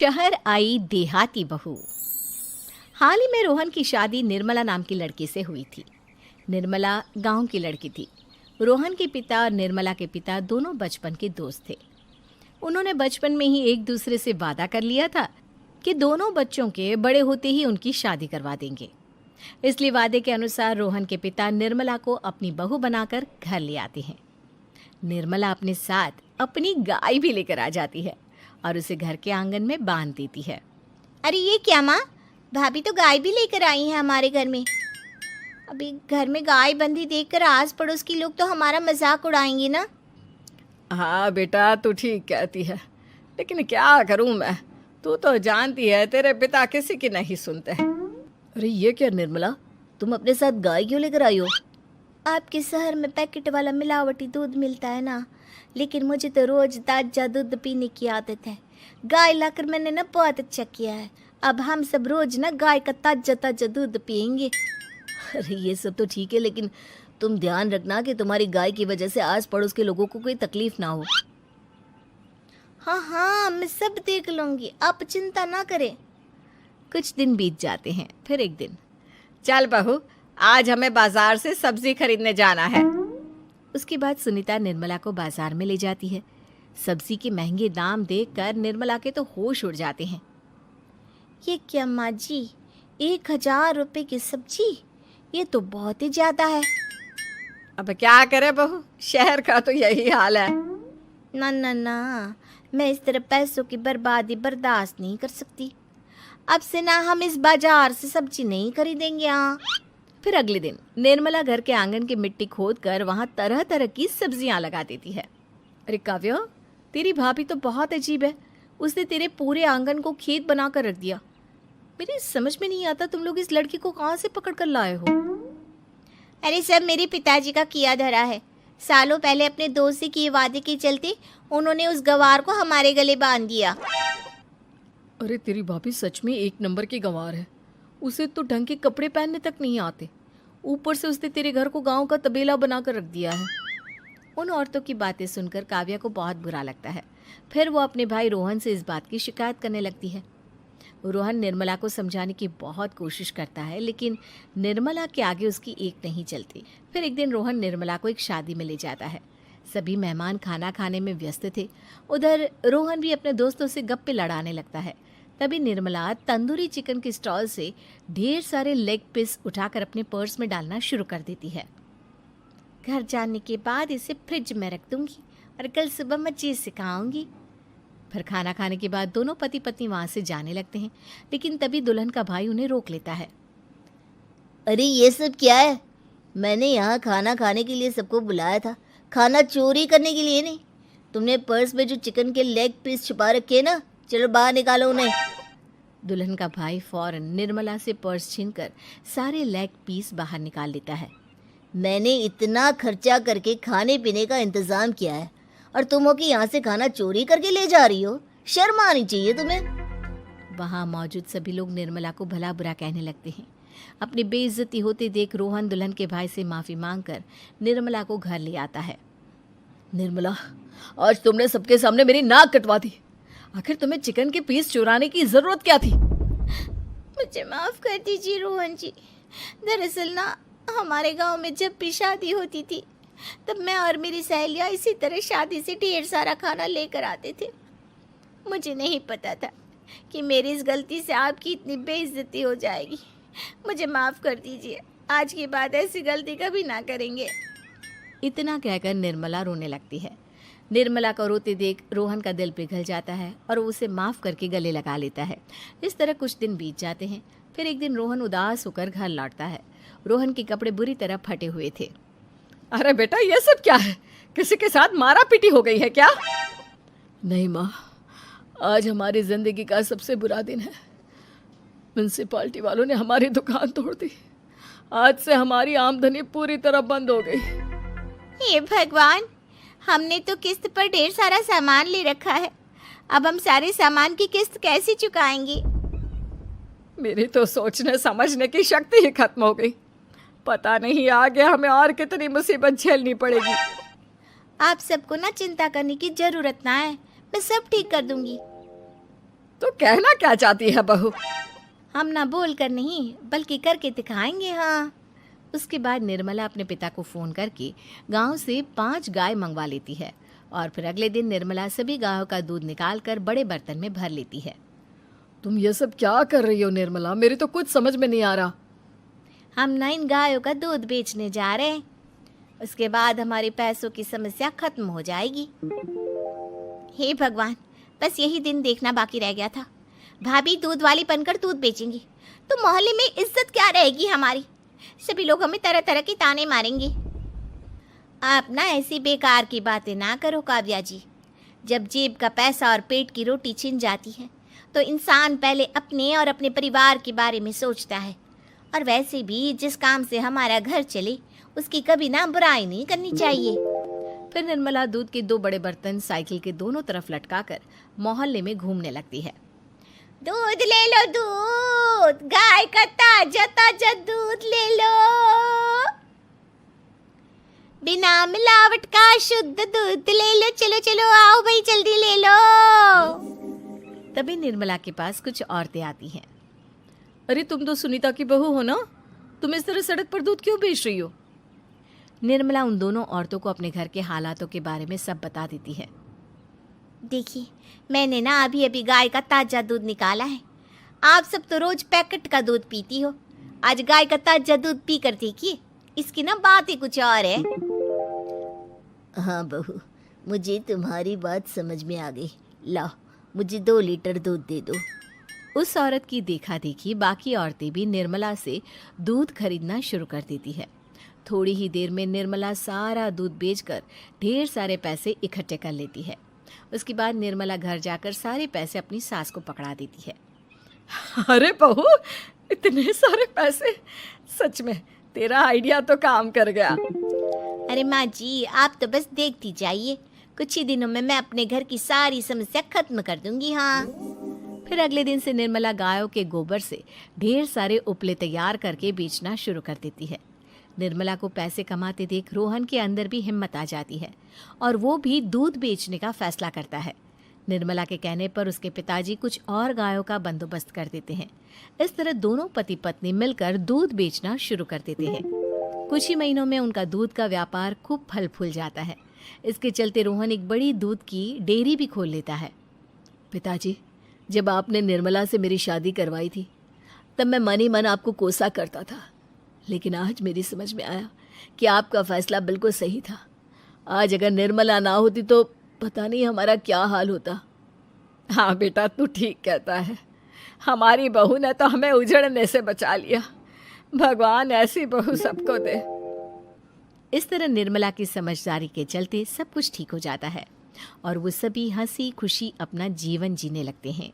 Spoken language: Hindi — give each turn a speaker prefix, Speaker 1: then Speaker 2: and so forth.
Speaker 1: शहर आई देहाती बहू। हाल ही में रोहन की शादी निर्मला नाम की लड़की से हुई थी। निर्मला गांव की लड़की थी। रोहन के पिता और निर्मला के पिता दोनों बचपन के दोस्त थे। उन्होंने बचपन में ही एक दूसरे से वादा कर लिया था कि दोनों बच्चों के बड़े होते ही उनकी शादी करवा देंगे। इसलिए वादे के अनुसार रोहन के पिता निर्मला को अपनी बहू बनाकर घर ले आते हैं। निर्मला अपने साथ अपनी गाय भी लेकर आ जाती है और उसे घर के आंगन में बांध देती है।
Speaker 2: अरे ये क्या माँ, भाभी तो गाय भी लेकर आई हैं हमारे घर में। अभी घर में गाय बंधी देखकर आस पड़ोस के लोग तो हमारा मजाक उड़ाएंगे ना।
Speaker 1: हाँ बेटा, तू ठीक कहती है, लेकिन क्या करूं मैं। तू तो जानती है तेरे पिता किसी की नहीं सुनते। अरे ये क्या निर्मला, तुम अपने साथ गाय क्यों लेकर आई हो?
Speaker 2: आपके शहर में पैकेट वाला मिलावटी दूध मिलता है ना, लेकिन मुझे तो रोज ताजा दूध पीने की आदत है। गाय लाकर मैंने ना बहुत अच्छा किया है। अब हम सब रोज ना गाय का ताजा ताजा दूध पियेंगे।
Speaker 1: अरे ये सब तो ठीक है, लेकिन तुम ध्यान रखना कि तुम्हारी गाय की वजह से आस पड़ोस के लोगों को कोई तकलीफ ना हो।
Speaker 2: हाँ हाँ, मैं सब देख लूंगी, आप चिंता ना करें।
Speaker 1: कुछ दिन बीत जाते हैं। फिर एक दिन, चल बहू, आज हमें बाजार से सब्जी खरीदने जाना है। उसके बाद सुनीता निर्मला को बाजार में ले जाती है। सब्जी के महंगे दाम देखकर निर्मला के तो होश उड़ जाते हैं।
Speaker 2: ये क्या माँ जी, 1000 रुपये की सब्जी, ये तो बहुत ही ज्यादा है।
Speaker 1: अब क्या करे बहू, शहर का तो यही हाल है।
Speaker 2: ना ना ना, मैं इस तरह पैसों की बर्बादी बर्दाश्त नहीं कर सकती। अब से ना हम इस बाजार से सब्जी नहीं खरीदेंगे। हाँ।
Speaker 1: फिर अगले दिन निर्मला घर के आंगन की मिट्टी खोद कर वहाँ तरह तरह की सब्जियाँ लगा देती है। अरे काव्या, तेरी भाभी तो बहुत अजीब है। उसने तेरे पूरे आंगन को खेत बना कर रख दिया। मेरी समझ में नहीं आता तुम लोग इस लड़की को कहाँ से पकड़ कर लाए हो।
Speaker 2: अरे सब मेरे पिताजी का किया धरा है। सालों पहले अपने दोस्त से किए वादे के चलते उन्होंने उस गवार को हमारे गले बांध दिया।
Speaker 1: अरे तेरी भाभी सच में एक नंबर की गंवार है। उसे तो ढंग के कपड़े पहनने तक नहीं आते, ऊपर से उसने तेरे घर को गांव का तबेला बनाकर रख दिया है। उन औरतों की बातें सुनकर काव्या को बहुत बुरा लगता है। फिर वो अपने भाई रोहन से इस बात की शिकायत करने लगती है। रोहन निर्मला को समझाने की बहुत कोशिश करता है, लेकिन निर्मला के आगे उसकी एक नहीं चलती। फिर एक दिन रोहन निर्मला को एक शादी में ले जाता है। सभी मेहमान खाना खाने में व्यस्त थे। उधर रोहन भी अपने दोस्तों से गप्पे लड़ाने लगता है। तभी निर्मला तंदूरी चिकन के स्टॉल से ढेर सारे लेग पीस उठाकर अपने पर्स में डालना शुरू कर देती है।
Speaker 2: घर जाने के बाद इसे फ्रिज में रख दूंगी और कल सुबह मैं चीज़ सिखाऊंगी।
Speaker 1: फिर खाना खाने के बाद दोनों पति पत्नी वहाँ से जाने लगते हैं, लेकिन तभी दुल्हन का भाई उन्हें रोक लेता है।
Speaker 2: अरे ये सब क्या है? मैंने यहाँ खाना खाने के लिए सबको बुलाया था, खाना चोरी करने के लिए नहीं। तुमने पर्स में जो चिकन के लेग पीस छुपा रखे ना, चलो बाहर निकालो उन्हें।
Speaker 1: दुल्हन का भाई फौरन निर्मला से पर्स छीनकर सारे लेग पीस बाहर निकाल लेता है।
Speaker 2: मैंने इतना खर्चा करके खाने पीने का इंतजाम किया है और तुम हो कि यहाँ से खाना चोरी करके ले जा रही हो। शर्म आनी चाहिए तुम्हें।
Speaker 1: वहाँ मौजूद सभी लोग निर्मला को भला बुरा कहने लगते हैं। अपनी बेइज्जती होते देख रोहन दुल्हन के भाई से माफ़ी मांगकर निर्मला को घर ले आता है। निर्मला, आज तुमने सबके सामने मेरी नाक कटवा दी। आखिर तुम्हें चिकन के पीस चुराने की ज़रूरत क्या थी?
Speaker 2: मुझे माफ़ कर दीजिए रोहन जी। दरअसल ना, हमारे गांव में जब भी शादी होती थी तब मैं और मेरी सहेलियाँ इसी तरह शादी से ढेर सारा खाना लेकर आते थे। मुझे नहीं पता था कि मेरी इस गलती से आपकी इतनी बेइज्जती हो जाएगी। मुझे माफ़ कर दीजिए। आज के बाद ऐसी गलती कभी ना करेंगे।
Speaker 1: इतना कहकर निर्मला रोने लगती है। निर्मला को रोते देख रोहन का दिल पिघल जाता है और उसे माफ़ करके गले लगा लेता है। इस तरह कुछ दिन बीत जाते हैं। फिर एक दिन रोहन उदास होकर घर लौटता है। रोहन के कपड़े बुरी तरह फटे हुए थे। अरे बेटा, ये सब क्या है? किसी के साथ मारा पीटी हो गई है क्या? नहीं माँ, आज हमारी ज़िंदगी का सबसे बुरा दिन है। म्यूनसिपालिटी वालों ने हमारी दुकान तोड़ दी। आज से हमारी आमदनी पूरी तरह बंद हो गई।
Speaker 2: हे भगवान, हमने तो किस्त पर ढेर सारा सामान ले रखा है। अब हम सारे सामान की किस्त कैसे चुकाएंगे?
Speaker 1: मेरी तो सोचने समझने की शक्ति ही खत्म हो गई। पता नहीं आगे हमें और कितनी मुसीबत झेलनी पड़ेगी।
Speaker 2: आप सबको ना चिंता करने की जरूरत ना है, मैं सब ठीक कर दूंगी।
Speaker 1: तो कहना क्या चाहती है बहू?
Speaker 2: हम ना बोल कर नहीं बल्कि करके दिखाएंगे। हाँ।
Speaker 1: उसके बाद निर्मला अपने पिता को फ़ोन करके गांव से 5 गाय मंगवा लेती है और फिर अगले दिन निर्मला सभी गायों का दूध निकाल कर बड़े बर्तन में भर लेती है। तुम ये सब क्या कर रही हो निर्मला? मेरी तो कुछ समझ में नहीं आ रहा।
Speaker 2: हम ना इन गायों का दूध बेचने जा रहे हैं, उसके बाद हमारे पैसों की समस्या खत्म हो जाएगी। हे भगवान, बस यही दिन देखना बाकी रह गया था। भाभी दूध वाली बनकर दूध बेचेंगी तो मोहल्ले में इज्जत क्या रहेगी हमारी? सभी लोग हमें तरह तरह की ताने मारेंगे। आप ना ऐसी बेकार की बातें ना करो काव्या जी। जब जेब का पैसा और पेट की रोटी छिन जाती है तो इंसान पहले अपने और अपने परिवार के बारे में सोचता है। और वैसे भी जिस काम से हमारा घर चले उसकी कभी ना बुराई नहीं करनी चाहिए।
Speaker 1: फिर निर्मला दूध के 2 बड़े बर्तन साइकिल के दोनों तरफ लटकाकर मोहल्ले में घूमने लगती है।
Speaker 2: दूध ले लो, दूध, गाय का ताजा ताजा दूध ले लो, बिना मिलावट का शुद्ध दूध ले लो। चलो चलो आओ भाई, जल्दी ले लो।
Speaker 1: तभी निर्मला के पास कुछ औरतें आती हैं। अरे तुम तो सुनीता की बहू हो ना, तुम इस तरह सड़क पर दूध क्यों बेच रही हो? निर्मला उन दोनों औरतों को अपने घर के हालातों के बारे में सब बता देती है।
Speaker 2: देखिए, मैंने ना अभी अभी गाय का ताजा दूध निकाला है। आप सब तो रोज पैकेट का दूध पीती हो, आज गाय का ताजा दूध पी कर देखिए, इसकी ना बात ही कुछ और है। हाँ बहू, मुझे तुम्हारी बात समझ में आ गई। लाओ, मुझे 2 लीटर दूध दे दो।
Speaker 1: उस औरत की देखा देखी बाकी औरतें भी निर्मला से दूध खरीदना शुरू कर देती है। थोड़ी ही देर में निर्मला सारा दूध बेचकर ढेर सारे पैसे इकट्ठे कर लेती है। उसके बाद निर्मला घर जाकर सारे पैसे अपनी सास को पकड़ा देती है। अरे बहू, इतने सारे पैसे! सच में तेरा आइडिया तो काम कर गया।
Speaker 2: अरे माँ जी, आप तो बस देखती जाइए, कुछ ही दिनों में मैं अपने घर की सारी समस्या खत्म कर दूंगी। हाँ।
Speaker 1: फिर अगले दिन से निर्मला गायों के गोबर से ढेर सारे उपले तैयार करके बेचना शुरू कर देती है। निर्मला को पैसे कमाते देख रोहन के अंदर भी हिम्मत आ जाती है और वो भी दूध बेचने का फैसला करता है। निर्मला के कहने पर उसके पिताजी कुछ और गायों का बंदोबस्त कर देते हैं। इस तरह दोनों पति पत्नी मिलकर दूध बेचना शुरू कर देते हैं। कुछ ही महीनों में उनका दूध का व्यापार खूब फल फूल जाता है। इसके चलते रोहन एक बड़ी दूध की डेयरी भी खोल लेता है। पिताजी, जब आपने निर्मला से मेरी शादी करवाई थी तब मैं मन ही मन आपको कोसा करता था, लेकिन आज मेरी समझ में आया कि आपका फैसला बिल्कुल सही था। आज अगर निर्मला ना होती तो पता नहीं हमारा क्या हाल होता। हाँ बेटा, तू ठीक कहता है। हमारी बहू ने तो हमें उजड़ने से बचा लिया। भगवान ऐसी बहू सबको दे। इस तरह निर्मला की समझदारी के चलते सब कुछ ठीक हो जाता है और वो सभी हंसी खुशी अपना जीवन जीने लगते हैं।